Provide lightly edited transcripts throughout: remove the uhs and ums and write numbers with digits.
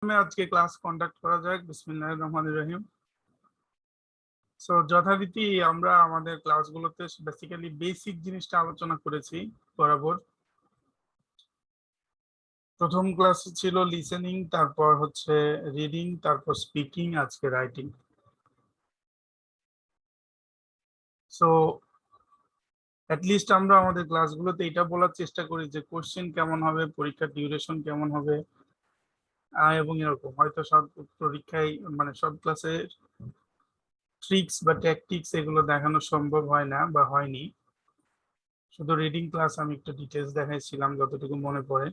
আজকে class conduct করা যাক। বিসমিল্লাহির রহমানির রহিম। সো যথারীতি আমরা আমাদের ক্লাসগুলোতে বেসিক্যালি বেসিক জিনিসটা আলোচনা করেছি বরাবর। প্রথম ক্লাস ছিল লিসেনিং, তারপর হচ্ছে রিডিং, তারপর স্পিকিং, আজকে রাইটিং। সো অ্যাটলিস্ট আমরা আমাদের ক্লাসগুলোতে এটা বলার চেষ্টা করি যে কোশ্চেন কেমন হবে, পরীক্ষার ডিউরেশন কেমন হবে, এবং এরকম হয়তো সব পরীক্ষায় মানে সব ক্লাসে ট্রিক্স বা ট্যাকটিক্স এগুলো দেখানো সম্ভব হয় না বা হয়নি। শুধু রিডিং ক্লাস আমি একটু ডিটেলস দেখাইছিলাম যতটুকু মনে পড়ে।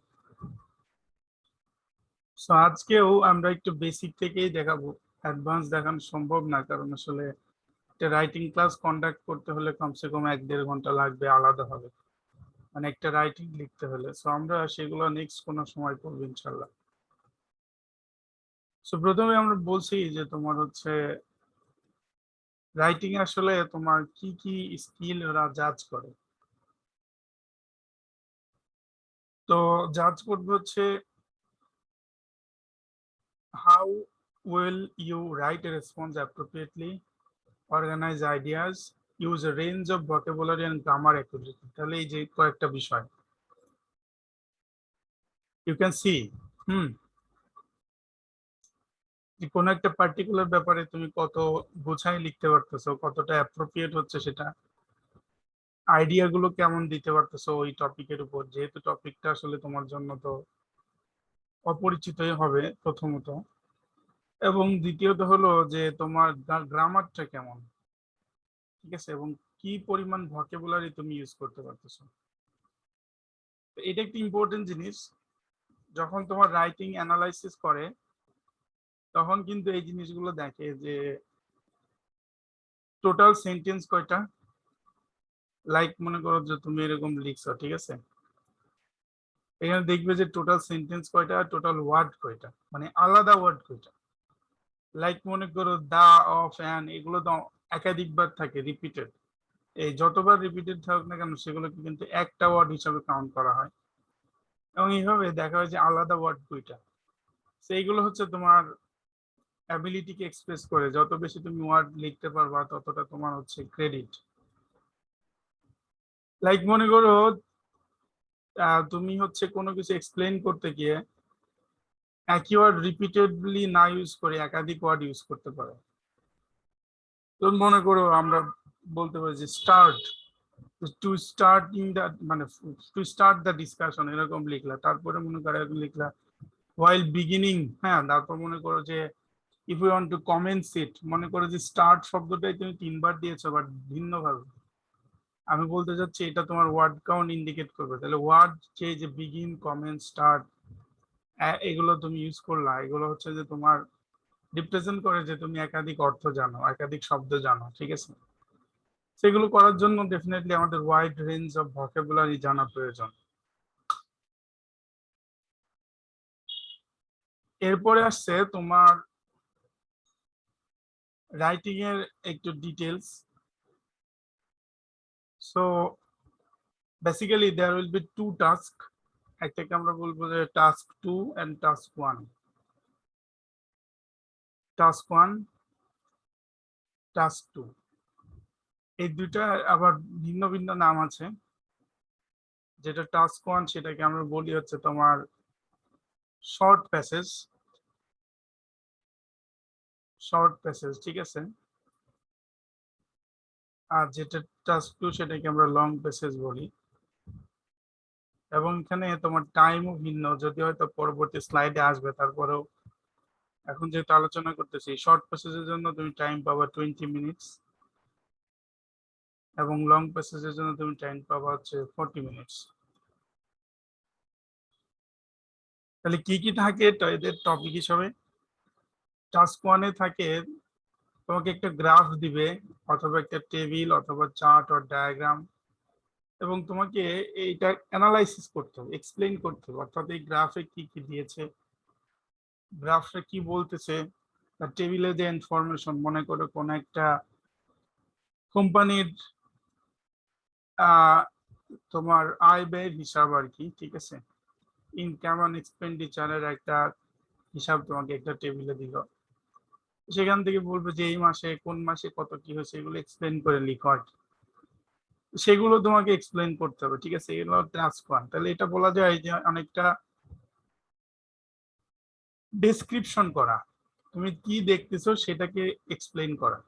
সো আজকেও আমরা একটু বেসিক থেকেই দেখাবো, অ্যাডভান্স দেখানো সম্ভব না, কারণ আসলে একটা রাইটিং ক্লাস কন্ডাক্ট করতে হলে কমসে কম 1-1.5 ঘন্টা লাগবে আলাদাভাবে, মানে একটা রাইটিং লিখতে হলে। সো আমরা সেগুলো নেক্সট কোনো সময় করবো ইনশাল্লাহ। সো প্রথমে আমরা বলছি যে তোমার হচ্ছে রাইটিং আসলে তোমার কি কি স্কিল ওরা জাজ করে। তো জাজ করবে হচ্ছে how will you write a response appropriately, organize ideas, use a range of vocabulary and grammar accurately। তাহলে এই যে কয়েকটা বিষয় ইউ ক্যান সি কোন একটা পার্টিকুলার ব্যাপারে তুমি কত গোছায় লিখতে পারতেছো, কতটা অ্যাপ্রোপ্রিয়েট হচ্ছে সেটা, আইডিয়া গুলো কেমন দিতে পারতেছো ওই টপিকের উপর, যেহেতু টপিকটা আসলে তোমার জন্য তো অপরিচিতই হবে প্রথমত, এবং দ্বিতীয়ত হলো যে তোমার গ্রামারটা কেমন, ঠিক আছে, এবং কি পরিমাণ ভোকাবুলারি তুমি ইউজ করতে পারতেছো। এটা একটি ইম্পর্টেন্ট জিনিস। যখন তোমার রাইটিং অ্যানালাইসিস করে তখন কিন্তু এই জিনিসগুলো দেখে যে টোটাল সেন্টেন্স কয়টা, লাইক মনে করো যে তুমি এরকম লিখছো, ঠিক আছে, এখানে দেখবে যে টোটাল সেন্টেন্স কয়টা, টোটাল ওয়ার্ড কয়টা, মানে আলাদা ওয়ার্ড কয়টা। লাইক মনে করো দা, অফ, অ্যান, এগুলো তো একাধিকবার থাকে, রিপিটেড। এই যতবার রিপিটেড থাকুক না কেন সেগুলোকে কিন্তু একটা ওয়ার্ড হিসাবে কাউন্ট করা হয়, এবং এইভাবে দেখা হয় যে আলাদা ওয়ার্ড কয়টা। সেইগুলো হচ্ছে তোমার অ্যাবিলিটিকে এক্সপ্রেস করে। যত বেশি তুমি ওয়ার্ড লিখতে পারবা ততটা তোমার হচ্ছে ক্রেডিট। লাইক মনে করো তুমি হচ্ছে কোনো কিছু এক্সপ্লেন করতে গিয়ে একই ওয়ার্ড রিপিটেডলি না ইউজ করে একাধিক ওয়ার্ড ইউজ করতে পারো। তুমি মনে করো আমরা বলতে পারি যে স্টার্ট, টু স্টার্টিং দ্য, মানে টু স্টার্ট দ্য ডিসকাশন এরকম লিখলা, তারপরে মনে করো এরকম লিখলা while beginning, হ্যাঁ, তারপর মনে করো যে if you want to commence it, মনে করো যে স্টার্ট শব্দটাই তুমি 3বার দিয়েছো বাট ভিন্ন ভাবে। আমি বলতে চাচ্ছি এটা তোমার ওয়ার্ড কাউন্ট ইন্ডিকেট করবে। তাহলে ওয়ার্ড যে বিগিন, কমেন্ট, স্টার্ট, এগুলো তুমি ইউজ করলা, এগুলো হচ্ছে যে তোমার রিপ্রেজেন্ট করে যে তুমি একাধিক অর্থ জানো, একাধিক শব্দ জানো, ঠিক আছে। সেগুলো করার জন্য ডেফিনেটলি আমাদের ওয়াইড রেঞ্জ অফ ভোকাবুলারি জানা প্রয়োজন। এরপরে আসছে তোমার রাইটিং এর একটু details. So basically there will be two task, একটাকে আমরা বলবো যে task 2 and task 1। Task 1, task 2, এই দুইটা আবার ভিন্ন ভিন্ন নাম আছে। যেটা টাস্ক 1 সেটাকে আমরা বলি হচ্ছে তোমার শর্ট প্যাসেজ, শর্ট প্যাসেজ, ঠিক আছে। আর যেটা টাস্ক 2 সেটাকে আমরা লং প্যাসেজ বলি। এবং এখানে তোমার টাইমও ভিন্ন, যদি হয়তো পরবর্তী স্লাইডে আসবে, তারপরেও এখন যেহেতু আলোচনা করতেছি, শর্ট প্যাসেজের জন্য তুমি টাইম পাবা 20 মিনিটস, এবং লং প্যাসেজের জন্য তুমি টাইম পাবা হচ্ছে 40 মিনিটস। তাহলে কি কি থাকে এদের টপিক হিসাবে? টাস্ক 1-এ থাকে তোমাকে একটা গ্রাফ দিবে, অথবা একটা টেবিল, অথবা চার্ট অর ডায়াগ্রাম, এবং তোমাকে এইটা অ্যানালাইসিস করতে হবে, এক্সপ্লেইন করতে হবে, অর্থাৎ এই গ্রাফে কি কি দিয়েছে, গ্রাফটা কি বলতেছে। টেবিলে যে ইনফরমেশন, মনে করো কোন একটা কোম্পানির তোমার আয় ব্যয়ের হিসাব আর কি, ঠিক আছে, ইনকাম অ্যান্ড এক্সপেন্ডিচারের একটা হিসাব তোমাকে একটা টেবিলে দিল, সেখান থেকে বলবে যে এই মাসে কোন মাসে কত কি হয়েছে এগুলো এক্সপ্লেন করে লিখো আর কি। সেগুলো তোমাকে এক্সপ্লেন করতে হবে, ঠিক আছে? এগুলো টাস্ক 1। তাহলে এটা বলা যায় যে অনেকটা ডেসক্রিপশন করা, তুমি কি দেখতেছো সেটাকে এক্সপ্লেন করা।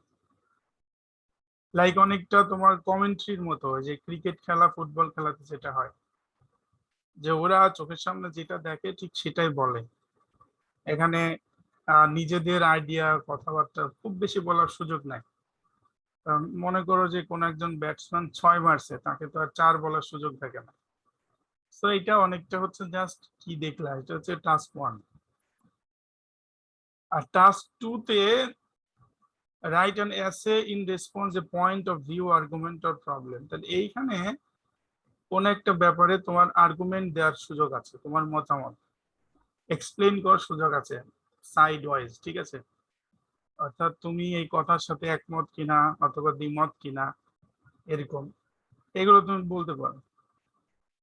লাইক অনেকটা তোমার কমেন্ট্রির মতো, যে ক্রিকেট খেলা ফুটবল খেলাতে যেটা হয়, যে ওরা চোখের সামনে যেটা দেখে ঠিক সেটাই বলে। এখানে নিজেদের আইডিয়া কথাবার্তা খুব বেশি বলার সুযোগ নাই। কারণ মনে করো যে কোন একজন ব্যাটসম্যান 6 মারছে, তাকে তো আর 4 বলার সুযোগ থাকে না। তো এটা অনেকটা হচ্ছে জাস্ট কি দেখলা, এটা হচ্ছে টাস্ক 1। আর টাস্ক 2 তে write an essay in response A point of view argument or problem. তাহলে এইখানে কোন একটা ব্যাপারে তোমার আর্গুমেন্ট দেওয়ার সুযোগ আছে, তোমার মতামত এক্সপ্লেন করার সুযোগ আছে সাইড ওয়াইজ, ঠিক আছে? অর্থাৎ তুমি এই কথার সাথে একমত কিনা অথবা দ্বিমত কিনা, এরকম এগুলো তুমি বলতে পারো।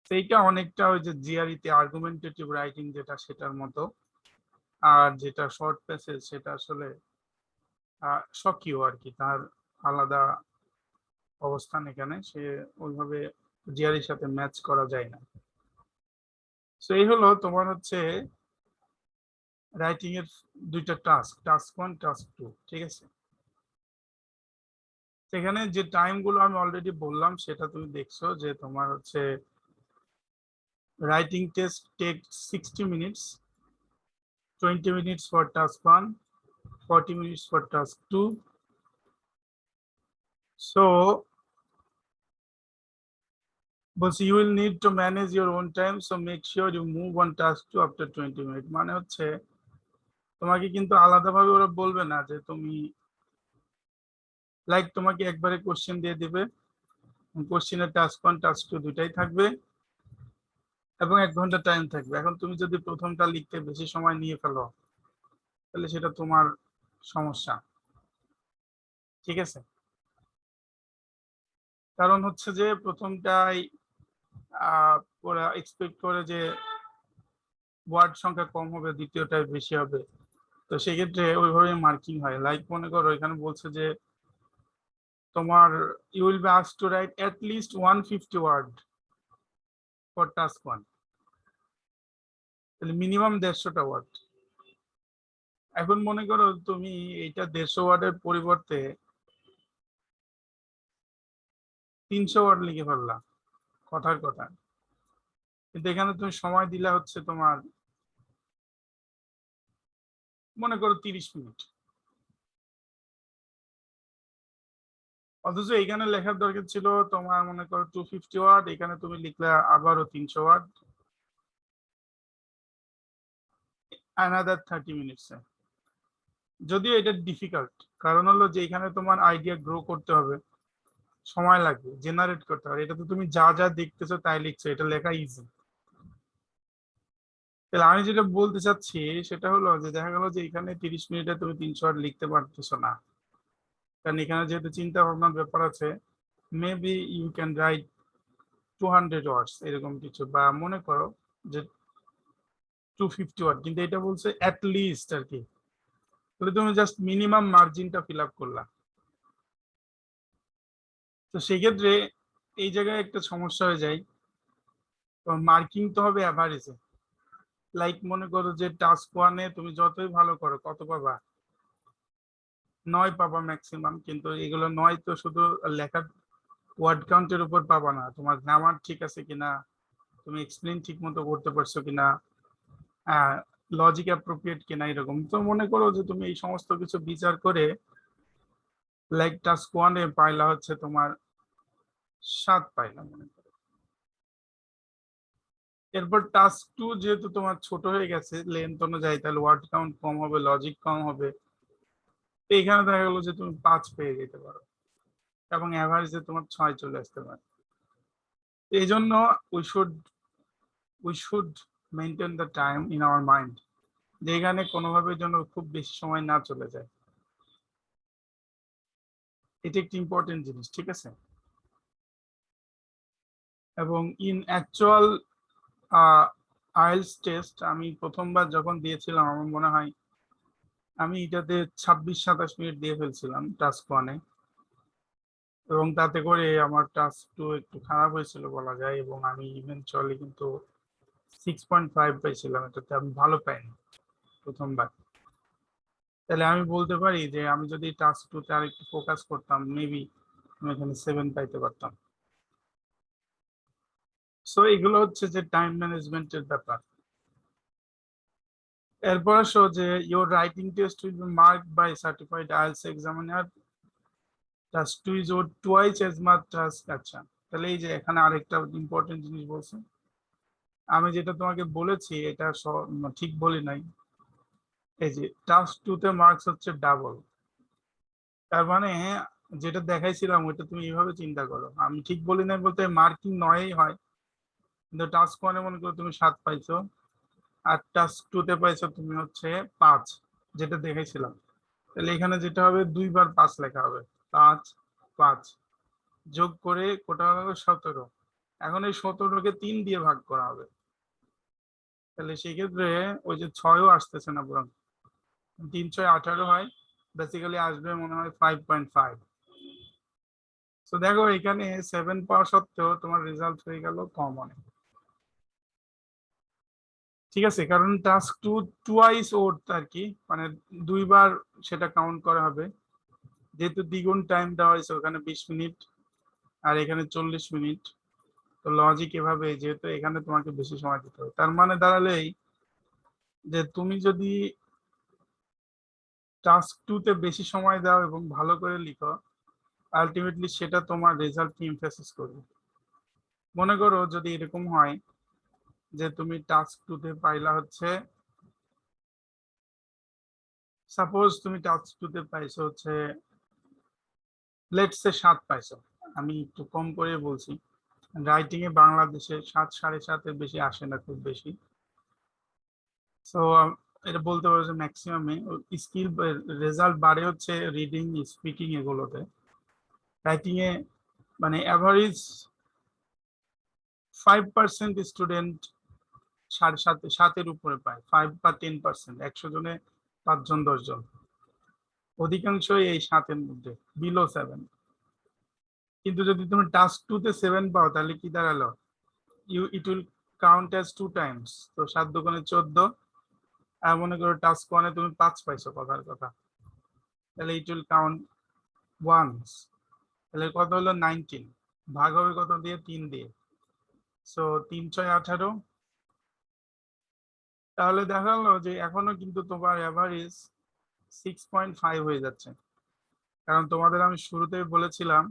সেইটা অনেকটা ওই যে জিআরইতে আর্গুমেন্টেটিভ রাইটিং যেটা, সেটার মতো। আর যেটা শর্ট প্যাসেজ সেটা আসলে স্বকীয় আর কি, তার আলাদা অবস্থান এখানে, সে ওইভাবে জিআরইর সাথে ম্যাচ করা যায় না। তো এই হলো তোমার হচ্ছে রাইটিং এর দুইটা টাস্ক, টাস্ক 1 টাস্ক 2, ঠিক আছে? সেখানে যে টাইম গুলো আমি অলরেডি বললাম সেটা তুমি দেখছো, যে তোমার হচ্ছে writing test take 60 minutes, 20 minutes for task 1, 40 minutes for task 2. So but you will need to manage your own time, so make sure you move on task 2 after 20 minutes. মানে হচ্ছে তোমাকে কিন্তু আলাদাভাবে ওরা বলবে না যে তুমি, লাইক তোমাকে একবারে কোশ্চেন দিয়ে দিবে, কোশ্চেনের টাস্ক 1 টাস্ক 2 দুইটাই থাকবে এবং 1 ঘন্টা টাইম থাকবে। এখন তুমি যদি প্রথমটা লিখতে বেশি সময় নিয়ে ফেলো তাহলে সেটা তোমার সমস্যা, ঠিক আছে? কারণ হচ্ছে যে প্রথমটাই ওরা এক্সপেক্ট করে যে ওয়ার্ড সংখ্যা কম হবে, দ্বিতীয়টায় বেশি হবে। তো সেক্ষেত্রে ওইভাবে মার্কিং হয়। লাইক মনে করো এখানে বলছে যে তোমার you will be asked to write at least 150 word for task 1, তাহলে মিনিমাম 150টা ওয়ার্ড। এখন মনে করো তুমি এইটা 150 ওয়ার্ডের পরিবর্তে 300 ওয়ার্ড লিখে ফেললা কথার কথা, কিন্তু এখানে তুমি সময় দিলা হচ্ছে তোমার মনে করো 30 মিনিট, অথচ এখানে লেখার দরকার ছিল তোমার মনে করো 250 ওয়ার্ড, এখানে তুমি লিখলে আবারও 300 ওয়ার্ড, অ্যানাদার 30 মিনিটস। যদিও এটা ডিফিকাল্ট, কারণ হলো যে এখানে তোমার আইডিয়া গ্রো করতে হবে, সময় লাগবে, জেনারেট করতে হবে। এটা তো তুমি যা যা দেখতেছো তাই লিখছো, এটা লেখা ইজি। তাহলে আমি যেটা বলতে চাচ্ছি সেটা হলো যে দেখা গেল যে এখানে 30 মিনিটে তুমি 300 ওয়ার্ড লিখতে পারতেছো না, কারণ এখানে যেহেতু চিন্তা ভাবনার ব্যাপার আছে। মেবি ইউ ক্যান রাইট 200 ওয়ার্ডস এরকম কিছু, বা মনে করো যে 250 ওয়ার্ড, কিন্তু এটা বলছে অ্যাট লিস্ট আর কি। তাহলে তুমি জাস্ট মিনিমাম মার্জিনটা ফিল আপ করলা। তো সেক্ষেত্রে এই জায়গায় একটা সমস্যা হয়ে যায়, মার্কিং তো হবে অ্যাভারেজে। লাইক মনে করো যে টাস্ক 1-এ তুমি যতই ভালো করো কত পাবা, 9 পাবা ম্যাক্সিমাম। কিন্তু এগুলো 9 তো শুধু লেখার ওয়ার্ড কাউন্টের উপর পাবা না, তোমার গ্রামার ঠিক আছে কিনা, তুমি এক্সপ্লেন ঠিক মতো করতে পারছো কিনা, লজিক অ্যাপ্রোপ্রিয়েট কিনা, এরকম। তো মনে করো যে তুমি এই সমস্ত কিছু বিচার করে লাইক টাস্ক 1-এ পাইলা হচ্ছে তোমার 7 পাইলা মনে করো। এরপর টাস্ক 2 যেহেতু তোমার ছোট হয়ে গেছে লেন্থ অনুযায়ী, তাহলে ওয়ার্ড কাউন্ট কম হবে, লজিক কম হবে। তো এখানে দেখা গেলো যে তুমি 5 পেয়ে যেতে পারো এবং অ্যাভারেজে তোমার 6 চলে আসতে পারে। এই জন্য we should maintain the time in our mind, যে এখানে কোনোভাবে যেন খুব বেশি সময় না চলে যায়। এটা একটি ইম্পর্টেন্ট জিনিস, ঠিক আছে? এবং ইন অ্যাকচুয়াল আইএলটিএস টেস্ট আমি প্রথমবার যখন দিয়েছিলাম আমার মনে হয় আমি এটাতে 26-27 মিনিট দিয়ে ফেলছিলাম টাস্ক 1-এ, এবং তাতে করে আমার টাস্ক 2 একটু খারাপ হয়েছিল বলা যায়, এবং আমি ইভেনচুয়ালি কিন্তু 6.5 পাইছিলাম, এটাতে আমি ভালো পাইনি প্রথমবার। তাহলে আমি বলতে পারি যে আমি যদি টাস্ক 2-তে আর একটু ফোকাস করতাম মেবি আমি এখানে 7 পাইতে পারতাম। সো এগুলো হচ্ছে যে টাইম ম্যানেজমেন্টের ব্যাপার। এরপর আসো যে your writing test will be marked by certified IELTS examiner, task 2 is or twice as much task. আচ্ছা, তাহলে এই যে এখানে আরেকটা ইম্পর্টেন্ট জিনিস বলছে, আমি যেটা তোমাকে বলেছি এটা ঠিক বলি নাই। এই যে টাস্ক 2 তে মার্কস হচ্ছে ডাবল, তার মানে যেটা দেখাইছিলাম ওইটা তুমি এইভাবে চিন্তা করো। আমি ঠিক বলি নাই বলতে মার্কিং 9ই হয়, কিন্তু টাস্ক 1-এ মনে করো তুমি 7 পাইছো, আর টাস্ক 2 তে পাইছো তুমি হচ্ছে 5, যেটা দেখাইছিলাম। তাহলে এখানে যেটা হবে 2 বার 5 লেখা হবে, 5 5 যোগ করে কোটা হলো 17। এখন এই 17কে 3 দিয়ে ভাগ করা হবে, তাহলে সেই ক্ষেত্রে ওই যে 6ও আসতেছে না, বরং 3 6 18 হয়, বেসিক্যালি আসবে মনে হয় 5.5। তো দেখো এখানে 7 পাওয়া সত্ত্বেও তোমার রেজাল্ট হয়ে গেল কম অনেক। ঠিক আছে, কারণ টাস্ক 2 টুয়াইস ওর আর কি, মানে 2 বার সেটা কাউন্ট করা হবে, যেহেতু দ্বিগুণ টাইম দেওয়া হয়েছে ওখানে 20 মিনিট আর এখানে 40 মিনিট। তো লজিক এভাবে, যেহেতু এখানে তোমাকে বেশি সময় দিতে হবে, তার মানে দাঁড়ালেই যে তুমি যদি টাস্ক 2 তে বেশি সময় দাও এবং ভালো করে লিখো, আলটিমেটলি সেটা তোমার রেজাল্টকে ইমফেসিস করবে। মনে করো যদি এরকম হয় যে তুমি টাস্ক 2 তে পাইলা হচ্ছে, সাপোজ তুমি টাস্ক 2 তে পাইছো হচ্ছে লেটস সে 7 পাইছো, আমি একটু কম করে বলছি, রাইটিং এ বাংলাদেশে 7 7.5-এর বেশি আসে না খুব বেশি। সো এটা বলতে পারো যে ম্যাক্সিমামে স্কিল রেজাল্ট বাড়ে হচ্ছে রিডিং স্পিকিং এগুলোতে। রাইটিং এ মানে অ্যাভারেজ 5% স্টুডেন্ট 7.5-7-এর উপরে পায়, 5 বা 10%, 100 জনে 5 জন 10 জন, অধিকাংশই এই 7-এর মধ্যে, বিলো 7। কিন্তু যদি তুমি টাস্ক 2 তে 7 পাও তাহলে কি দাঁড়ালো, it will count as 2 Times, তো 7 দুগুণে 14। আর মনে করো টাস্ক 1-এ তুমি 5 পাইছো কথার কথা, তাহলে ইট উইল কাউন্ট ওয়ান্স, তাহলে কত হলো 19, ভাগ হবে কত দিয়ে, 3 দিয়ে। সো 3 6 18, তাহলে দেখা গেলো যে এখনো কিন্তু তোমার অ্যাভারেজ 6.5 হয়ে যাচ্ছে। কারণ তোমাদের আমি শুরুতেই বলেছিলাম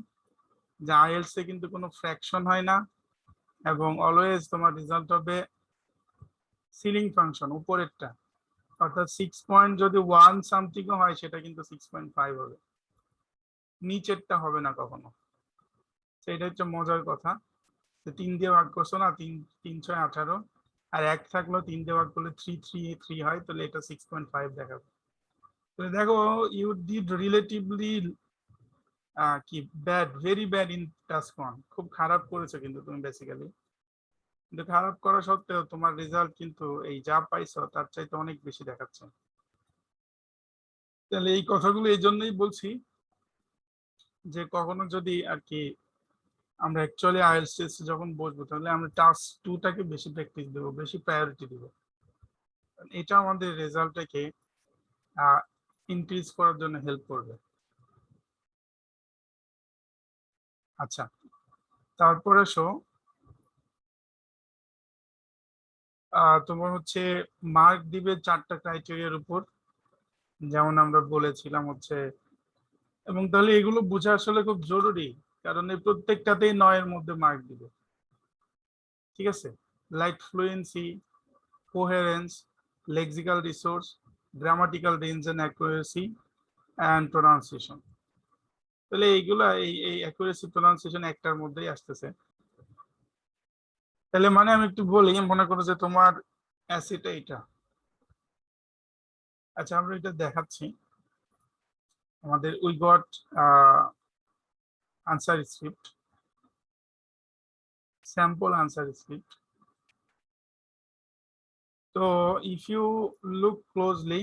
যে আইএলটিএস এ কিন্তু কোনো ফ্র্যাকশন হয় না, এবং অলওয়েজ তোমার রেজাল্ট হবে সিলিং ফাংশন উপরেরটা, অর্থাৎ 6 যদি 1 সামথিং হয় সেটা কিন্তু 6.5 হবে, নিচেরটা হবে না কখনো। সেটা হচ্ছে মজার কথা, যে 3 দিয়ে ভাগ করছো না, 3 3 6 18, আর 1 থাকলো 3 দিয়ে ভাগ করলে 3 3 3 হয়, তাহলে এটা 6.5 দেখাবে। তাহলে দেখো ইউ ডিড রিলেটিভলি কি bad, very bad in task 1, খুব খারাপ করেছো কিন্তু তুমি বেসিক্যালি, কিন্তু খারাপ করা সত্ত্বেও তোমার রেজাল্ট কিন্তু এই যা পাইছো তার চাইতে অনেক বেশি দেখাচ্ছে। তাহলে এই কথাগুলো এই জন্যই বলছি যে কখনো যদি আর কি আমরা অ্যাকচুয়ালি আইএলটিএস যখন বসবো তাহলে আমরা টাস্ক 2টাকে বেশি প্র্যাকটিস দেবো, বেশি প্রায়োরিটি দিব, এটা আমাদের রেজাল্টটাকে ইনক্রিজ করার জন্য হেল্প করবে। আচ্ছা, তারপরে এসো তোমার হচ্ছে মার্ক দিবে 4টা ক্রাইটেরিয়ার উপর, যেমন আমরা বলেছিলাম হচ্ছে, এবং তাহলে এগুলো বোঝা আসলে খুব জরুরি, কারণ এই প্রত্যেকটাতেই 9-এর মধ্যে মার্ক দিবে। ঠিক আছে, like fluency, coherence, lexical resource, grammatical range and accuracy and pronunciation. তাহলে এইগুলা এই অ্যাকুরেসি প্রোনাউন্সিয়েশন একটার মধ্যেই আসতেছে। তাহলে মানে আমি একটু বলি, মনে করো যে তোমার অ্যাসিটা এটা, আচ্ছা আমরা এটা দেখাচ্ছি, আমাদের we got answer script, sample answer script. তো if you look closely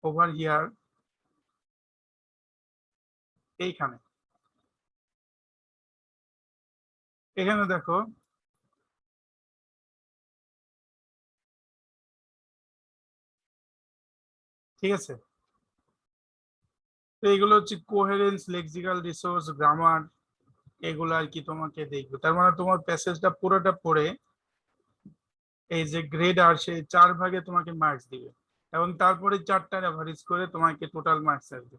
over here, এইখানে এখানে দেখো ঠিক আছে। তো এগুলো হচ্ছে কোহেরেন্স, লেক্সিক্যাল রিসোর্স, গ্রামার, এগুলো আর কি তোমাকে দেখবে। তার মানে তোমার প্যাসেজটা পুরোটা পড়ে এই যে গ্রেড আর সেই 4 ভাগে তোমাকে মার্কস দিবে এবং তারপরে 4টা এভারেজ করে তোমাকে টোটাল মার্কস আসবে।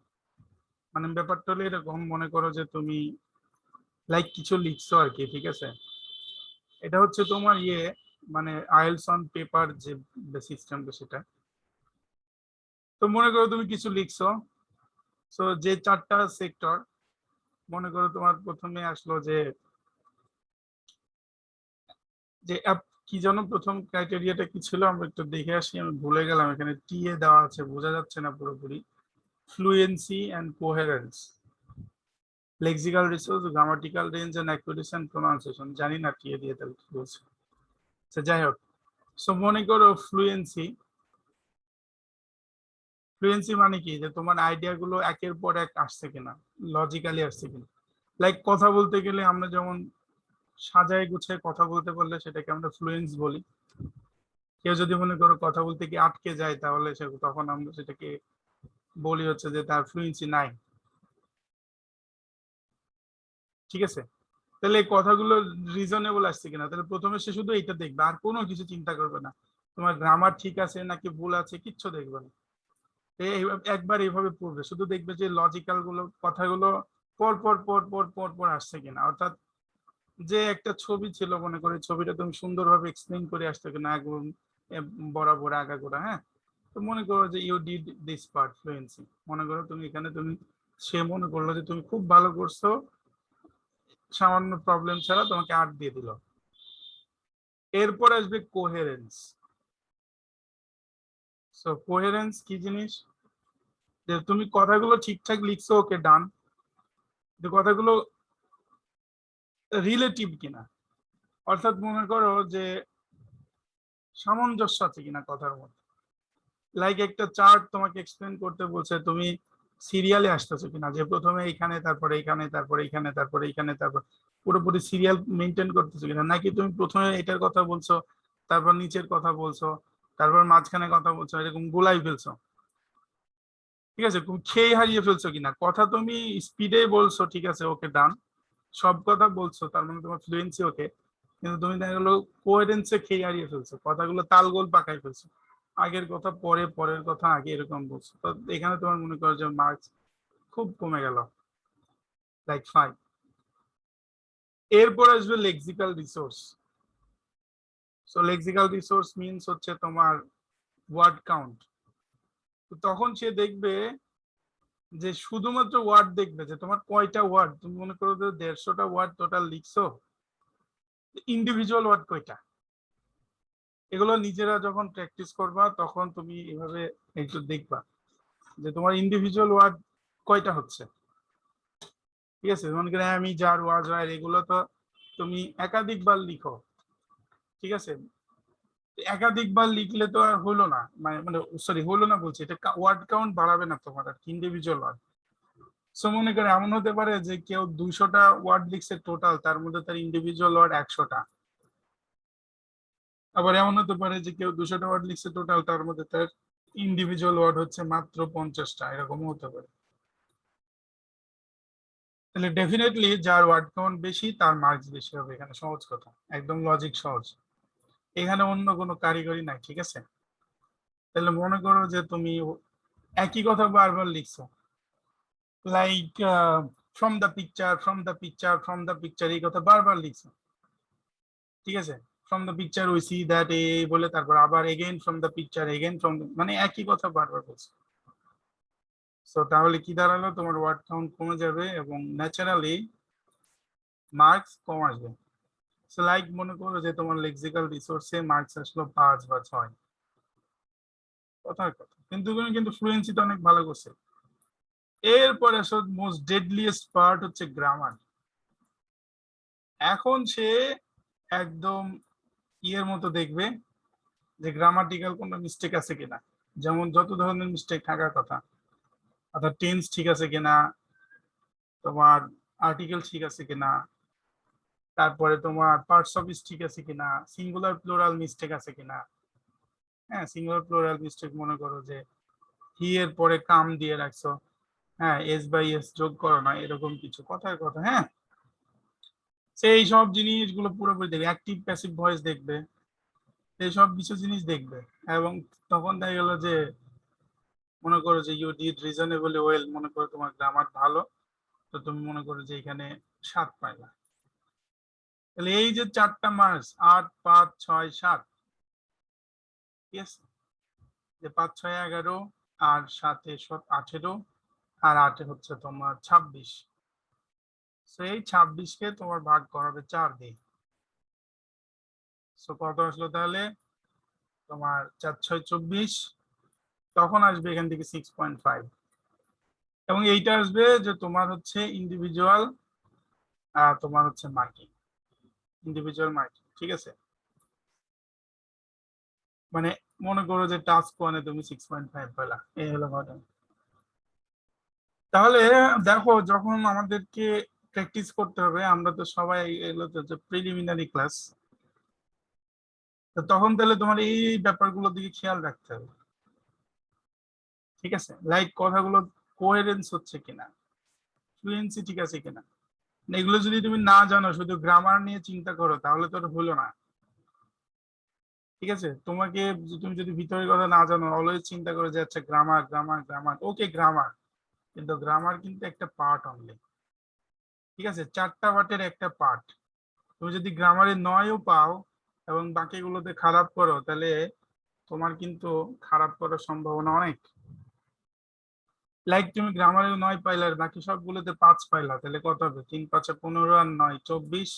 মানে ব্যাপারটা হলো এরকম, মনে করো যে তুমি লাইক কিছু লিখছো আর কি, ঠিক আছে। এটা হচ্ছে তোমার মানে আইএলটিএস অন পেপার যে সিস্টেমটা সেটা। তো মনে করো তুমি কিছু লিখছো, সো যে 4টা সেক্টর, মনে করো তোমার প্রথমে আসলো যে যে কি যেন প্রথম ক্রাইটেরিয়াটা কি ছিল, আমরা একটু দেখে আসি, আমি ভুলে গেলাম। এখানে টি এ দেওয়া আছে, বোঝা যাচ্ছে না পুরোপুরি। Fluency and coherence, lexical resource, grammatical range and accuracy and pronunciation, জানি না টি এ দিয়ে তাহলে কি বলছে। যাই হোক, সো মনে করো ফ্লুয়েন্সি, ফ্লুয়েন্সি মানে কি, যে তোমার আইডিয়া গুলো একের পর এক আসছে কিনা, লজিক্যালি আসছে কিনা। লাইক কথা বলতে গেলে আমরা যেমন সাজায় গুছিয়ে কথা বলতে পারলে সেটাকে আমরা ফ্লুয়েন্স বলি। কেউ যদি মনে করো কথা বলতে গিয়ে আটকে যায়, তাহলে সে তখন আমরা সেটাকে বলি হচ্ছে যে তার ফ্লুয়েন্সি নাই, ঠিক আছে। তাহলে এই কথাগুলো রিজনেবল আসছে কিনা, তাহলে প্রথমে সে শুধু এটা দেখবে, আর কোনো কিছু চিন্তা করবে না তোমার গ্রামার ঠিক আছে নাকি ভুল আছে, কিচ্ছু দেখবে না। একবার এইভাবে পড়বে, শুধু দেখবে যে লজিক্যাল গুলো কথাগুলো পর পর পর পর পর পর আসছে কিনা। অর্থাৎ যে একটা ছবি ছিল, মনে করে ছবিটা তুমি সুন্দরভাবে এক্সপ্লেইন করে আসছো কিনা, একদম বরাবর আগাগোড়া, হ্যাঁ। তো মনে করো যে you did this part fluency, মনে করো তুমি এখানে তুমি, সে মনে করলো যে তুমি খুব ভালো করছো, সামান্য প্রবলেম ছাড়া তোমাকে 8 দিয়ে দিল। এরপর আসবে কোহেরেন্স। সো কোহেরেন্স কি জিনিস, যে তুমি কথাগুলো ঠিকঠাক লিখছো, ওকে ডান, যে কথাগুলো রিলেটিভ কিনা। অর্থাৎ মনে করো যে সামঞ্জস্য আছে কিনা কথার মধ্যে। লাইক একটা চার্ট তোমাকে এক্সপ্লেন করতে বলছে, তুমি সিরিয়ালে আসতেছো কিনা, যে প্রথমে এইখানে, তারপরে এইখানে, তারপরে এইখানে, তারপরে এইখানে, তারপর পুরোপুরি সিরিয়াল মেনটেন করতেছো কিনা, নাকি তুমি প্রথমে এটার কথা বলছো, তারপর নিচের কথা বলছো, তারপর মাঝখানে কথা বলছো, এরকম গুলাই ফেলছো, ঠিক আছে। তুমি খেয়ে হারিয়ে ফেলছো কিনা, কথা তুমি স্পিডে বলছো, ঠিক আছে, ওকে ডান। সব কথা বলছো, তার মানে তোমার ফ্লুয়েন্সি ওকে। কিন্তু তুমি দেখা গেলো কোহেরেন্সে খেয়ে হারিয়ে ফেলছো, কথাগুলো তালগোল পাকাই ফেলছো, আগের কথা পরে, পরের কথা আগে, এরকম বলছো। তো এখানে তোমার মনে করো যে মার্কস খুব কমে গেল, লাইক 5। এরপর আসবে lexical resource. So lexical resource means হচ্ছে তোমার ওয়ার্ড কাউন্ট। তো তখন সে দেখবে যে শুধুমাত্র ওয়ার্ড দেখবে, যে তোমার কয়টা ওয়ার্ড, তুমি মনে করো যে 150টা ওয়ার্ড টোটাল লিখছো, ইন্ডিভিজুয়াল ওয়ার্ড কয়টা। এগুলো নিজেরা যখন প্র্যাকটিস করবা, তখন তুমি এভাবে একটু দেখবা যে তোমার ইন্ডিভিজুয়াল ওয়ার্ড কয়টা হচ্ছে, ঠিক আছে। মনে করে আমি, যার, ওয়াজ, ওয়ার, এগুলো তো তুমি একাধিকবার লিখো, ঠিক আছে। একাধিকবার লিখলে তো আর হলো না, মানে মানে সরি, হলো না বলছি, এটা ওয়ার্ড কাউন্ট বাড়াবে না তোমার আর ইন্ডিভিজুয়াল ওয়ার্ড। সো মনে করে এমন হতে পারে যে কেউ 200টা ওয়ার্ড লিখছে টোটাল, তার মধ্যে তার ইন্ডিভিজুয়াল ওয়ার্ড 100টা। আবার এমন হতে পারে যে কেউ 200টা ওয়ার্ড লিখছে টোটাল, তার মধ্যে তার ইন্ডিভিজুয়াল ওয়ার্ড হচ্ছে মাত্র 50টা, এরকমও হতে পারে। তাহলে ডেফিনেটলি যার ওয়ার্ড কাউন্ট বেশি তার মার্কস বেশি হবে, এখানে সহজ কথা, একদম লজিক সহজ, এখানে অন্য কোনো কারিগরি নাই, ঠিক আছে। তাহলে মনে করো যে তুমি একই কথা বারবার লিখছো, like from the picture, from the picture, from the picture, এই কথা বারবার লিখছো, ঠিক আছে। From the picture we see that, এই বলে তারপর আবার again from the picture, again from, মানে একই কথা বারবার বলছো। সো তাহলে কি দাঁড়ালো, তোমার ওয়ার্ড কাউন্ট কমে যাবে এবং ন্যাচারালি মার্কস কম আসবে। সো লাইক মনে করো যে তোমার লেক্সিক্যাল রিসোর্সে মার্কস আসলো 5 বা 6, কথার কথা, কিন্তু তুমি কিন্তু ফ্লুয়েন্সিতে অনেক ভালো করছে। এরপরে আসো মোস্ট ডেডলিয়েস্ট পার্ট হচ্ছে গ্রামার। এখন সে একদম এর মতো দেখবে যে গ্রামাটিক্যাল কোনো মিস্টেক আছে কিনা, যেমন যত ধরনের মিস্টেক থাকার কথা, অর্থাৎ টেন্স ঠিক আছে কিনা, তোমার আর্টিকেল ঠিক আছে কিনা, তারপরে তোমার পার্টস অফ স্পিচ ঠিক আছে কিনা, সিঙ্গুলার প্লুরাল মিস্টেক আছে কিনা। হ্যাঁ, সিঙ্গুলার প্লুরাল মিস্টেক মনে করো যে হি এর পরে কাম দিয়ে রাখছো, হ্যাঁ এস বাই এস যোগ করো না, এরকম কিছু কথার কথা। হ্যাঁ, সেই সব জিনিসগুলো পুরোপুরি দেখবে, অ্যাক্টিভ প্যাসিভ ভয়েস দেখবে, এই সব কিছু জিনিস দেখবে। এবং তখন দেখা গেল যে মনে করো যে ইউ ডিড রিজনেবলি ওয়েল, মনে করো তোমার গ্রামার ভালো, তো তুমি মনে করো যে এখানে 7 পাইলা। তাহলে এই যে 4টা মার্কস, 8, 5, 6, 7, ঠিক আছে, যে 5, 6, 11 আর 7, 18 আর 8 হচ্ছে তোমার 26। সেই 26কে তোমার ভাগ করাবে 4 দিয়ে। সো কত আসলো তাহলে তোমার 4, 6, 24, তখন আসবে এখান থেকে 6.5। এবং এইটা আসবে যে তোমার হচ্ছে ইন্ডিভিজুয়াল, তোমার হচ্ছে মার্কিং, ইন্ডিভিজুয়াল মার্কিং, ঠিক আছে। মানে মনে করো যে টাস্ক 1-এ তুমি 6.5 পেলা, এই হলো ঘটনা। তাহলে দেখো, যখন আমাদেরকে প্র্যাকটিস করতে হবে, আমরা তো সবাই এগুলো তো প্রিলিমিনারি ক্লাস, তো তখন তাহলে তোমার এই ব্যাপারগুলোর দিকে খেয়াল রাখতে হবে, ঠিক আছে। লাইক কথাগুলো কোহেরেন্স হচ্ছে কিনা, ফ্লুয়েন্সি ঠিক আছে কিনা। এগুলো যদি তুমি না জানো, শুধু গ্রামার নিয়ে চিন্তা করো, তাহলে তো হলো না, ঠিক আছে। তোমাকে, তুমি যদি ভিতরের কথা না জানো, অলওয়েজ চিন্তা করে যে আচ্ছা গ্রামার গ্রামার গ্রামার, ওকে গ্রামার, কিন্তু গ্রামার কিন্তু একটা পার্ট অনলি, ঠিক আছে, 4টা পার্টের একটা পার্ট। তুমি যদি গ্রামারে 9ও পাও এবং বাকিগুলোতে খারাপ করো, তাহলে তোমার কিন্তু খারাপ করার সম্ভাবনা অনেক। লাইক তুমি গ্রামারে 9 পাইলা আর বাকি সবগুলোতে 5 পাইলা, তাহলে কত হবে? 3, 5, 15 আর 9, 24,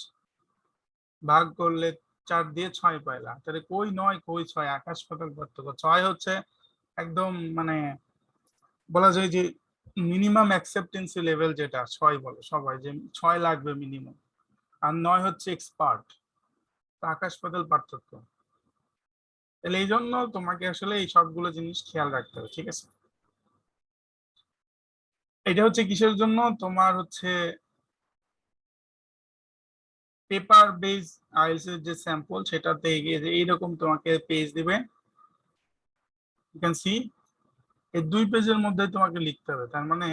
ভাগ করলে 4 দিয়ে 6 পাইলা। তাহলে কই 9 কই 6, আকাশ পাতাল পার্থক্য। 6 হচ্ছে একদম মানে বলা যায় যে মিনিমাম অ্যাকসেপ্টেন্সি লেভেল, যেটা 6 বলে সবাই, যে 6 লাগবে মিনিমাম। আর 9 হচ্ছে এক্সপার্ট, আকাশ পাতাল পার্থক্য। তাহলে এই জন্য তোমাকে আসলে এই সবগুলো জিনিস খেয়াল রাখতে হবে, ঠিক আছে। এটা হচ্ছে কিসের জন্য? তোমার হচ্ছে পেপার বেস আইএলটিএস এর যে স্যাম্পল, সেটাতে এগিয়ে যে এইরকম তোমাকে পেজ দিবে, ইউ ক্যান সি। এই 2 পেজের মধ্যে তোমাকে লিখতে হবে, তার মানে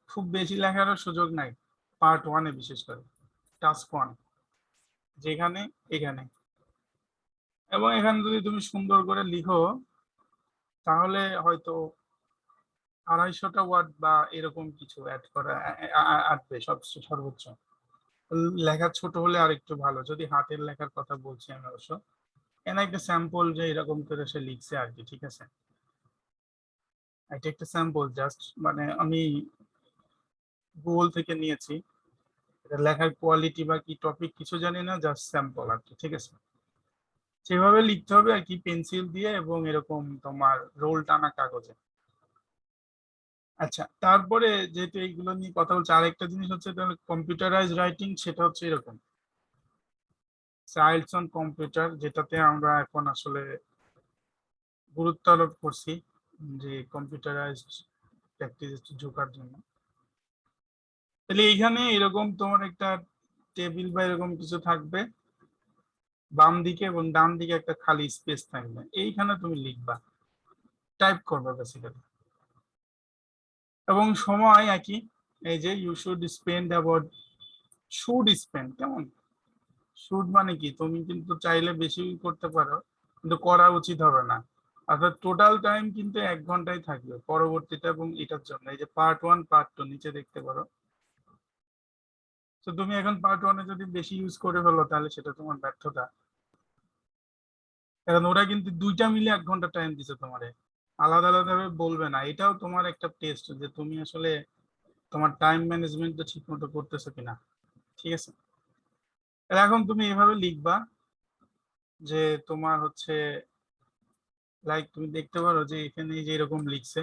খুব বেশি লেখারও সুযোগ নাই। পার্ট 1-এ বিশেষ করে টাস্ক 1, যেখানে এখানে, এবং এখানে যদি তুমি সুন্দর করে লিখো, তাহলে হয়তো 250টা ওয়ার্ড বা এরকম কিছু অ্যাড করা আসবে সর্বোচ্চ। লেখা ছোট হলে আর একটু ভালো, যদি হাতের লেখার কথা বলছি আমি অবশ্য। এখানে একটা স্যাম্পল যে এরকম করে সে লিখছে আর কি, ঠিক আছে। এটা একটা স্যাম্পল জাস্ট, মানে আমি গুগল থেকে নিয়েছি। এটা লেখার কোয়ালিটি বা কি টপিক কিছু জানি না, জাস্ট স্যাম্পল আর কি, ঠিক আছে। সেভাবে লিখতে হবে আর কি, পেন্সিল দিয়ে এবং এরকম তোমার রোল টানা কাগজে। আচ্ছা, তারপরে যেহেতু এইগুলো নিয়ে কথা বলছে, আরেকটা জিনিস হচ্ছে তাহলে কম্পিউটারাইজ রাইটিং, সেটা হচ্ছে এরকম চাইল্ডস অন কম্পিউটার, যেটাতে আমরা এখন আসলে গুরুত্ব আরোপ করছি, যে কম্পিউটারাইজড প্র্যাকটিস ঝোঁকার জন্য। তাহলে এইখানে এরকম তোমার একটা টেবিল বা এরকম কিছু থাকবে বাম দিকে, এবং ডান দিকে একটা খালি স্পেস থাকবে, এইখানে তুমি লিখবা, টাইপ করবে বেসিক্যালি। এবং সময় একই, এই যে you should spend about, should spend, কেমন শুড মানে কি, তুমি কিন্তু চাইলে বেশি করতে পারো, কিন্তু করা উচিত হবে না। অর্থাৎ টোটাল টাইম কিন্তু 1 ঘন্টাই থাকবে পরবর্তীটা এবং এটার জন্য। এই যে পার্ট 1, পার্ট 2 নিচে দেখতে পারো। তো তুমি এখন পার্ট 1-এ যদি বেশি ইউজ করে ফেলো, তাহলে সেটা তোমার ব্যর্থতা। কারণ ওরা কিন্তু 2টা মিলে 1 ঘন্টা টাইম দিছে তোমারে, আলাদা আলাদা ভাবে বলবে না। এটাও তোমার একটা টেস্ট, যে তুমি আসলে তোমার টাইম ম্যানেজমেন্টটা ঠিক মতো করতেছো কিনা, ঠিক আছে। এখন তুমি এভাবে লিখবা যে তোমার হচ্ছে, লাইক তুমি দেখতে পারো যে এখানে যে এরকম লিখছে,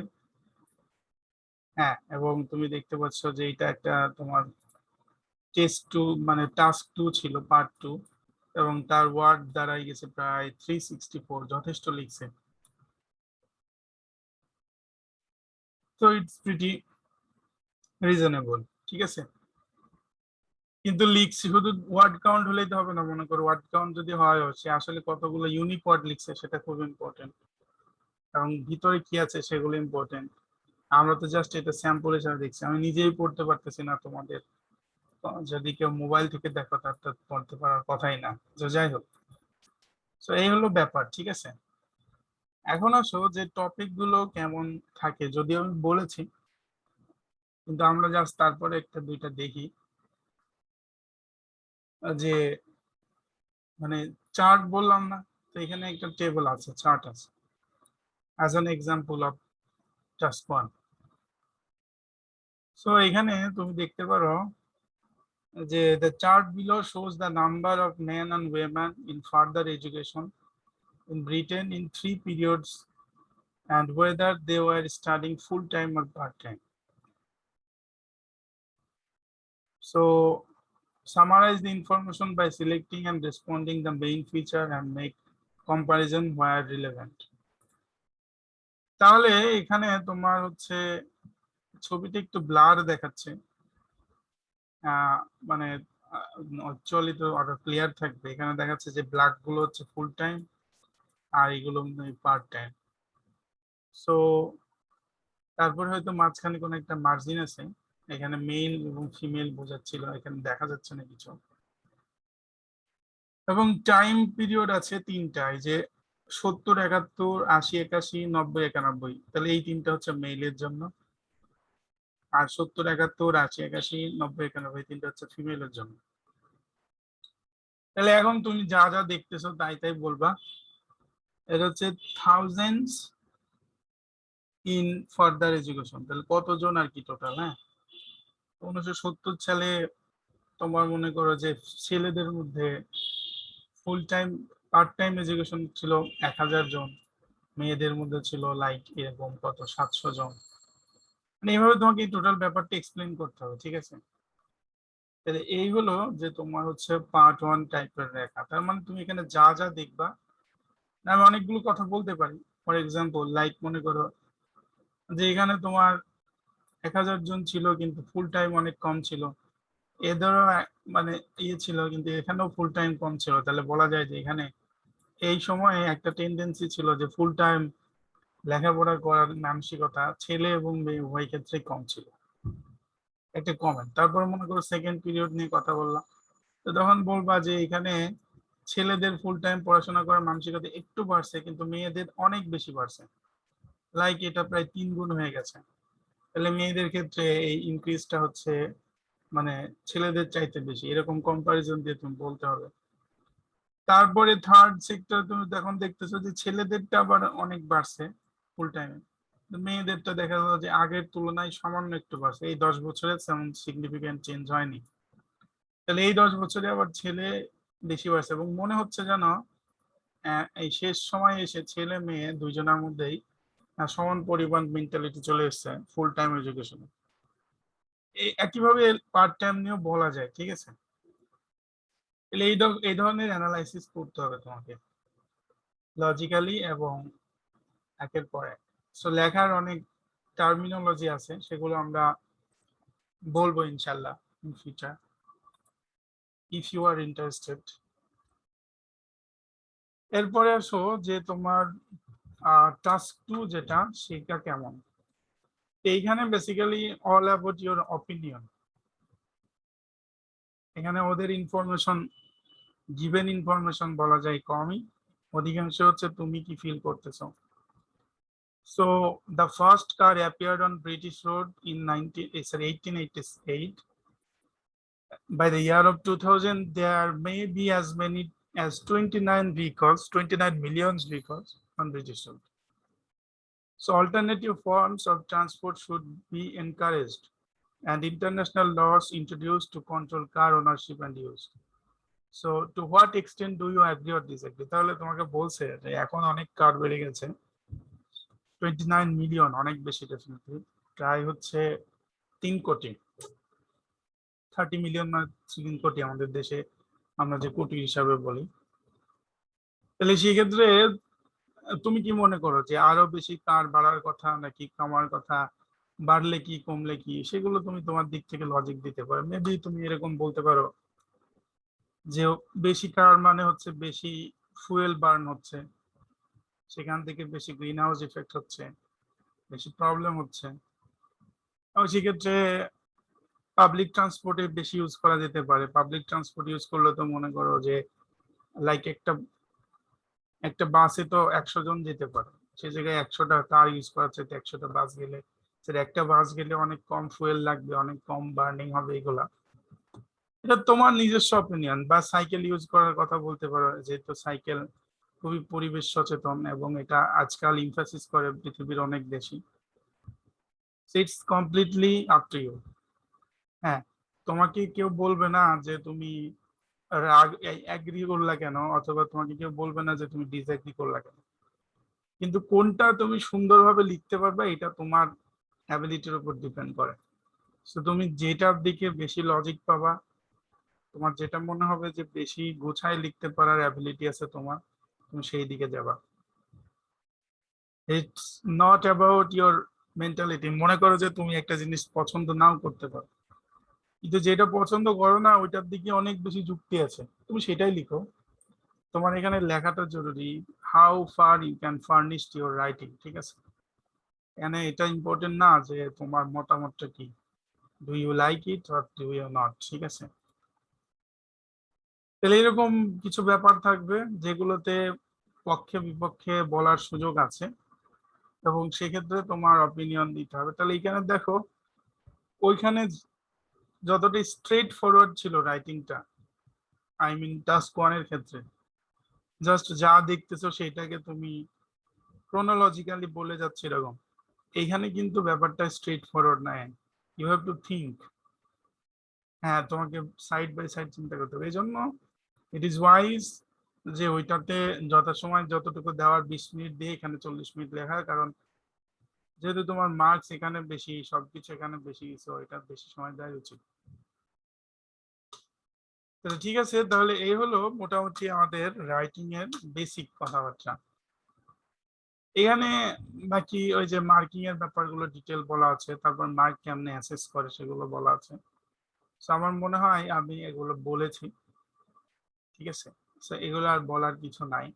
হ্যাঁ, এবং তুমি দেখতে পাচ্ছ যে এটা একটা তোমার টেস্ট 2, মানে টাস্ক 2 ছিল, পার্ট 2। এবং তার ওয়ার্ড দাঁড়াই গেছে প্রায় 364, যথেষ্ট লিখছে। তো ইটস প্রিটি রিজনেবল, ঠিক আছে। কিন্তু লিখছি শুধু ওয়ার্ড কাউন্ট হলেই তো হবে না, মনে করো ওয়ার্ড কাউন্ট যদি হয় সে আসলে কতগুলো ইউনিক ওয়ার্ড লিখছে সেটা খুব ইম্পর্টেন্ট, এবং ভিতরে কি আছে সেগুলো ইম্পর্টেন্ট। আমরা তো জাস্ট এটা স্যাম্পল হিসাবে দেখছি, আমি নিজেই পড়তে পারতেছি না, তোমাদের যদি কেউ মোবাইল থেকে দেখো তার তো পড়তে পারার কথাই না। তো যাই হোক, তো এই হলো ব্যাপার, ঠিক আছে। এখন আসো যে টপিক গুলো কেমন থাকে, যদিও আমি বলেছি, কিন্তু আমরা জাস্ট তারপরে একটা দুইটা দেখি যে মানে চার্ট বললাম না, তো এখানে একটা টেবিল আছে, চার্ট আছে, as an example of just one. So এখানে তুমি দেখতে পারো যে the chart below shows the number of men and women in further education in Britain in 3 periods and whether they were studying full time or part time. So summarize the information by selecting and responding the main feature and make comparison where relevant. তাহলে এখানে তোমার হচ্ছে ছবিটা একটু blur দেখাচ্ছে, মানে actually তো আরো ক্লিয়ার থাকবে। এখানে দেখাচ্ছে যে ব্ল্যাক গুলো হচ্ছে ফুল টাইম আর এগুলো পার্ট টাইম। সো তারপর হয়তো মাঝখানে কোনো একটা মার্জিন আছে, এখানে মেল এবং ফিমেল বোঝাচ্ছিল, এখানে দেখা যাচ্ছে না কিছু। এবং টাইম পিরিয়ড আছে তিনটা, এই যে 70, 71, 80, 81, 90, 91, তাহলে এই তিনটা হচ্ছে মেইলের জন্য, আর 70, 71, 80, 81, 90, 91 তিনটা হচ্ছে ফিমেলের জন্য। তাহলে এখন তুমি যা যা দেখতেছো তাই তাই বলবা। এটা হচ্ছে থাউজেন্ডস ইন ফার্দার এডুকেশন, তাহলে কতজন আর কি টোটাল। হ্যাঁ, 1970 সালে তোমার মনে করো যে ছেলেদের মধ্যে full time part time education ছিল 1000 জন, মেয়েদের মধ্যে ছিল লাইক এরকম কত 700 জন। মানে এইভাবে তোমাকে টোটাল ব্যাপারটা এক্সপ্লেন করতে হবে, ঠিক আছে। তাহলে এই হলো যে তোমার হচ্ছে পার্ট ওয়ান টাইপের রেখা। তার মানে তুমি এখানে যা যা দেখবা, আমি অনেকগুলো কথা বলতে পারি। ফর এক্সাম্পল লাইক মনে করো যে এখানে তোমার 1000 জন ছিল কিন্তু ফুল টাইম অনেক কম ছিল, এদেরও মানে ইয়ে ছিল কিন্তু এখানেও ফুল টাইম কম ছিল, তাহলে বলা যায় যে এখানে এই সময়ে একটা টেন্ডেন্সি ছিল যে ফুল টাইম লেখাপড়া করার মানসিকতা ছেলে এবং মেয়ে উভয় ক্ষেত্রে কম ছিল, একটা কমেন্ট। তারপর মনে করো সেকেন্ড পিরিয়ড নিয়ে কথা বললাম, তো তখন বলবা যে এখানে ছেলেদের ফুল টাইম পড়াশোনা করার মানসিকতা একটু বাড়ছে কিন্তু মেয়েদের অনেক বেশি বাড়ছে, লাইক এটা প্রায় 3 গুণ হয়ে গেছে। তাহলে মেয়েদের ক্ষেত্রে এই ইনক্রিজটা হচ্ছে মানে ছেলেদের চাইতে বেশি, এরকম কম্পারিজন দিয়ে তুমি বলতে হবে। তারপরে থার্ড সেক্টর তুমি এখন দেখতেছো যে ছেলেদেরটা আবার অনেক বাড়ছে ফুল টাইমে, মেয়েদেরটা দেখা যাচ্ছে যে আগের তুলনায় সামান্য একটু বাড়ছে, এই 10 বছরে তেমন সিগনিফিকেন্ট চেঞ্জ হয়নি। তাহলে এই 10 বছরে আবার ছেলে বেশি বাড়ছে, এবং মনে হচ্ছে যেন এই শেষ সময় এসে ছেলে মেয়ে দুইজনের মধ্যেই সমান পরিমাণ মেন্টালিটি চলে এসছে ফুল টাইম এডুকেশনে। একইভাবে পার্ট টাইম নিয়েও বলা যায়, ঠিক আছে। তাহলে এই ধরনের অ্যানালাইসিস করতে হবে তোমাকে লজিক্যালি এবং একের পর এক। সো লেখার অনেক টার্মিনোলজি আছে, সেগুলো আমরা বলবো ইনশাল্লাহ in future if you are interested. এরপরে আসো যে তোমার টাস্ক 2 যেটা, সেটা কেমন। এইখানে basically all about your opinion. এখানে ওদের ইনফরমেশন, গিভেন ইনফরমেশন বলা যায় কমই, অধিকাংশ হচ্ছে তুমি কি ফিল করতেছো। So the first car appeared on British road in 1888. By the year of 2000, there may be as many as 29 vehicles, 29 million vehicles on British road. So alternative forms of transport should be encouraged and international laws introduced to control car ownership and use. So to what extent do you agree or disagree? তাহলে তোমাকে বলছে যে এখন অনেক কার বেড়ে গেছে, 29 million অনেক বেশি, ডেফিনেটলি প্রায় হচ্ছে 3 কোটি, 30 মিলিয়ন মানে 3 কোটি আমাদের দেশে আমরা যে কোটি হিসাবে বলি। তাহলে সেক্ষেত্রে তুমি কি মনে করো যে আরো বেশি কার বাড়ার কথা নাকি কমার কথা, বাড়লে কি কমলে কি, সেগুলো তুমি তোমার দিক থেকে লজিক দিতে পারো। মেবি তুমি এরকম বলতে পারো যে বেশি কার মানে হচ্ছে বেশি ফুয়েল বার্ন হচ্ছে, সেখান থেকে বেশি গ্রিন হাউস ইফেক্ট হচ্ছে, বেশি প্রবলেম হচ্ছে। এবং সেক্ষেত্রে পাবলিক ট্রান্সপোর্টে বেশি ইউজ করা যেতে পারে। পাবলিক ট্রান্সপোর্ট ইউজ করলে তো মনে করো যে লাইক একটা একটা বাসে তো 100 জন যেতে পারে, সে জায়গায় 100টা কার ইউজ করার চাইতে 100টা বাস গেলে, সেটা একটা বাস গেলে অনেক কম ফুয়েল লাগবে, অনেক কম বার্নিং হবে। এগুলা এটা তোমার নিজস্ব অপিনিয়ন। বা সাইকেল ইউজ করার কথা বলতে পারো, যেহেতু সাইকেল খুবই পরিবেশ সচেতন এবং এটা আজকাল ইমফাসিস করে পৃথিবীর অনেক দেশই। It's completely up to you. হ্যাঁ, তোমাকে কেউ বলবে না যে তুমি রাগ এগ্রি করলা কেন, অথবা তোমাকে কেউ বলবে না যে তুমি ডিসএগ্রি করলা কেন। কিন্তু কোনটা তুমি সুন্দরভাবে লিখতে পারবে এটা তোমার অ্যাবিলিটির উপর ডিপেন্ড করে। তো তুমি যেটার দিকে বেশি লজিক পাবা, তোমার যেটা মনে হবে যে বেশি গুছায় লিখতে পারার অ্যাবিলিটি আছে তোমার, তুমি সেই দিকে যাবা। It's not about your mentality. মনে করো যে তুমি একটা জিনিস পছন্দ নাও করতে পারো, কিন্তু যেটা পছন্দ করো না ওইটার দিকে অনেক বেশি যুক্তি আছে, তুমি সেটাই লিখো। তোমার এখানে লেখাটা জরুরি, how far you can furnish your writing, ঠিক আছে? এখানে এটা ইম্পর্টেন্ট না যে তোমার মতামতটা কি, do you like it or do you not, ঠিক আছে? তাহলে এরকম কিছু ব্যাপার থাকবে যেগুলোতে পক্ষে বিপক্ষে বলার সুযোগ আছে, এবং সেক্ষেত্রে তোমার অপিনিয়ন দিতে হবে। তাহলে এখানে দেখো, ওইখানে যতটা স্ট্রেট ফরওয়ার্ড ছিল রাইটিংটা, আই মিন টাস্ক ওয়ানের ক্ষেত্রে, জাস্ট যা দেখতেছো সেটাকে তুমি ক্রোনোলজিক্যালি বলে যাচ্ছে এরকম। এইখানে কিন্তু ব্যাপারটা স্ট্রেট ফরওয়ার্ড নয়, ইউ হ্যাভ টু থিঙ্ক। হ্যাঁ, তোমাকে সাইড বাই সাইড চিন্তা করতে হবে। এই জন্য ইট ইজ ওয়াইজ যে ওইটাতে যথাসময় যতটুকু দেওয়ার 20 মিনিট দিয়ে এখানে 40 মিনিট লেখা, কারণ যেহেতু তোমার মার্কস এখানে বেশি, সবকিছু এখানে বেশি, সো এটা বেশি সময় দেওয়া উচিত। তাহলে ঠিক আছে, তাহলে এই হলো মোটামুটি আমাদের রাইটিং এর বেসিক কথাবার্তা। এখানে বাকি ওই যে মার্কিং এর ব্যাপারগুলো ডিটেল বলা আছে, তারপর মার্ক কেমনে অ্যাসেস করে সেগুলো বলা আছে। তো আমার মনে হয় আমি এগুলো বলেছি, ঠিক আছে? তো এগুলো আর বলার কিছু নাই।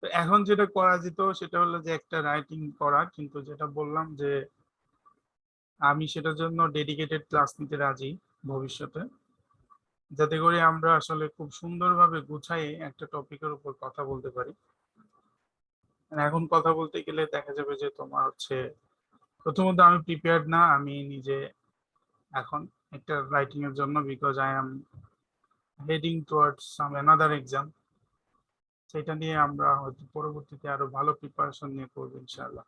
তো এখন যেটা করা যেত সেটা হলো যে একটা রাইটিং করা, কিন্তু যেটা বললাম যে আমি সেটার জন্য ডেডিকেটেড ক্লাস নিতে রাজি ভবিষ্যতে, যাতে করে আমরা আসলে খুব সুন্দরভাবে গুছাই একটা টপিকের উপর কথা বলতে পারি। এখন কথা বলতে গেলে দেখা যাবে যে তোমার হচ্ছে, প্রথমত আমি প্রিপেয়ার্ড না আমি নিজে এখন একটা রাইটিং এর জন্য, because I am heading towards some another exam. সেটা নিয়ে আমরা হয়তো পরবর্তীতে আরো ভালো প্রিপারেশন নিয়ে করবো ইনশাআল্লাহ।